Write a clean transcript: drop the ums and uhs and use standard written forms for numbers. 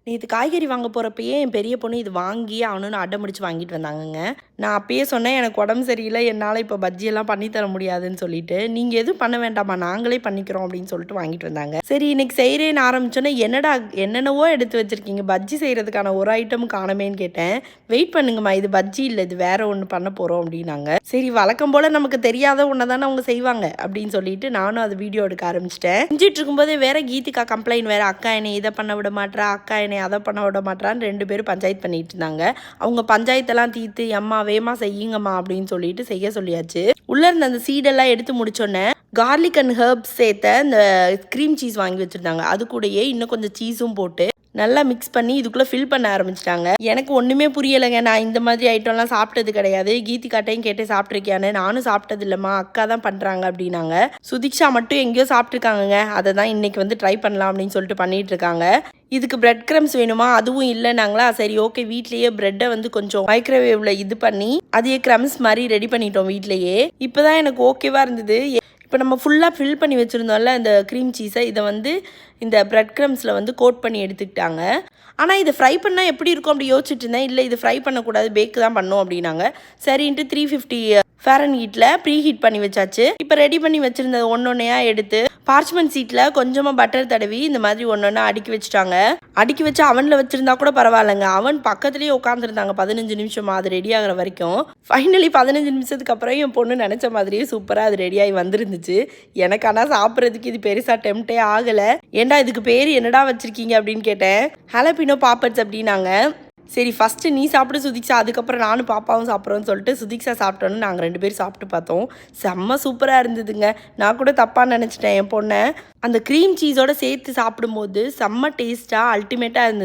நேற்று காய்கறி வாங்க போகிறப்பயே என் பெரிய பொண்ணு இது வாங்கி ஆகணும்னு அடம் முடிச்சு வாங்கிட்டு வந்தாங்கங்க. நான் அப்பயே சொன்னேன், எனக்கு உடம்பு சரியில்லை, என்னால் இப்போ பஜ்ஜியெல்லாம் பண்ணி தர முடியாதுன்னு சொல்லிட்டு, நீங்கள் எதுவும் பண்ண வேண்டாமா, நாங்களே பண்ணிக்கிறோம் அப்படின்னு சொல்லிட்டு வாங்கிட்டு வந்தாங்க. சரி இன்னைக்கு செய்கிறேன்னு ஆரம்பிச்சோன்னே, என்னடா என்னென்னவோ எடுத்து வச்சுருக்கீங்க, பஜ்ஜி செய்கிறதுக்கான ஒரு ஐட்டம் காணமேன்னு கேட்டேன். வெயிட் பண்ணுங்கம்மா, இது பஜ்ஜி இல்லை, இது வேற ஒன்று பண்ண போகிறோம் அப்படின்னாங்க. சரி வழக்கம் போல் நமக்கு தெரியாத ஒன்றை தானே அவங்க செய்வாங்க அப்படின்னு சொல்லிட்டு நானும் அது வீடியோ எடுக்க ஆரம்பிச்சிட்டேன். செஞ்சிட்டு இருக்கும்போதே வேற கீதிகா கம்ப்ளைண்ட் வேற, அக்கா என்னை இதை பண்ண விட மாட்டா, அக்கா என்னை அதை பண்ண விட மாட்டான்னு 2 பேரும் பஞ்சாயத்து பண்ணிட்டு இருந்தாங்க. அவங்க பஞ்சாயத்தெல்லாம் தீர்த்து எம்மா வேமா செய்யுங்கம்மா அப்படின்னு சொல்லிட்டு செய்ய சொல்லியாச்சு. உள்ள இருந்த அந்த சீடெல்லாம் எடுத்து முடிச்சோன்னே கார்லிக் அண்ட் ஹெர்ப்ஸ் சேர்த்த இந்த க்ரீம் சீஸ் வாங்கி வச்சுருந்தாங்க. அது கூடயே இன்னும் கொஞ்சம் சீஸும் போட்டு நல்லா மிக்ஸ் பண்ணி இதுக்குள்ளே ஃபில் பண்ண ஆரம்பிச்சிட்டாங்க. எனக்கு ஒன்றுமே புரியலைங்க. நான் இந்த மாதிரி ஐட்டம்லாம் சாப்பிட்டது கிடையாது. கீதிகாட்டையும் கேட்டு சாப்பிட்ருக்கியான்னு. நானும் சாப்பிட்டது இல்லைம்மா, அக்கா தான் பண்ணுறாங்க அப்படின்னாங்க. சுதிக்ஷா மட்டும் எங்கேயோ சாப்பிட்ருக்காங்கங்க. அதை தான் இன்றைக்கி வந்து ட்ரை பண்ணலாம் அப்படின்னு சொல்லிட்டு பண்ணிகிட்டு இருக்காங்க. இதுக்கு பிரெட் க்ரம்ஸ் வேணுமா, அதுவும் இல்லைனாங்களா. சரி ஓகே, வீட்லேயே ப்ரெட்டை வந்து கொஞ்சம் மைக்ரோவேவில் இது பண்ணி அதையே க்ரம்ஸ் மாதிரி ரெடி பண்ணிட்டோம் வீட்லேயே. இப்போ தான் எனக்கு ஓகேவாக இருந்தது. இப்போ நம்ம ஃபுல்லாக ஃபில் பண்ணி வச்சுருந்தோம்ல இந்த க்ரீம் சீஸை, இதை வந்து இந்த ப்ரெட் க்ரம்ஸில் வந்து கோட் பண்ணி எடுத்துக்கிட்டாங்க. ஆனால் இதை ஃப்ரை பண்ணால் எப்படி இருக்கும் அப்படி யோசிச்சுட்டு இருந்தேன். இல்லை இது ஃப்ரை பண்ணக்கூடாது, பேக் தான் பண்ணோம் அப்படின்னாங்க. சரின்ட்டு 350 ஃபாரன்ஹீட்டில் ப்ரீ ஹீட் பண்ணி வச்சாச்சு. இப்போ ரெடி பண்ணி வச்சுருந்தது ஒன்றொன்னையா எடுத்து பார்ச்மெண்ட் சீட்டில் கொஞ்சமாக பட்டர் தடவி இந்த மாதிரி ஒன்றொன்னா அடுக்கி வச்சுட்டாங்க. அடுக்கி வச்சு அவனில் வச்சுருந்தா கூட பரவாயில்லைங்க. அவன் பக்கத்துலேயே உட்காந்துருந்தாங்க 15 நிமிஷமா அது ரெடி ஆகிற வரைக்கும். ஃபைனலி 15 நிமிஷத்துக்கு அப்புறம் என் பொண்ணு நினச்ச மாதிரியே சூப்பராக அது ரெடியாகி வந்துருந்துச்சு. எனக்கு ஆனால் சாப்பிட்றதுக்கு இது பெருசாக டெம்ப்டே ஆகலை. ஏன்டா இதுக்கு பேர் என்னடா வச்சுருக்கீங்க அப்படின்னு கேட்டேன். ஹலபினோ பாப்பட்ஸ் அப்படின்னாங்க. சரி ஃபஸ்ட்டு நீ சாப்பிட்டு சுதிக்ஷா, அதுக்கப்புறம் நானும் பாப்பாவும் சாப்பிட்றோன்னு சொல்லிட்டு சுதிக்ஷா சாப்பிட்டோன்னு நாங்கள் 2 பேரும் சாப்பிட்டு பார்த்தோம். செம்ம சூப்பராக இருந்ததுங்க. நான் கூட தப்பாக நினச்சிட்டேன் என் பொண்ணை. அந்த க்ரீம் சீஸோடு சேர்த்து சாப்பிடும்போது செம்ம டேஸ்ட்டாக அல்டிமேட்டாக இருந்தது.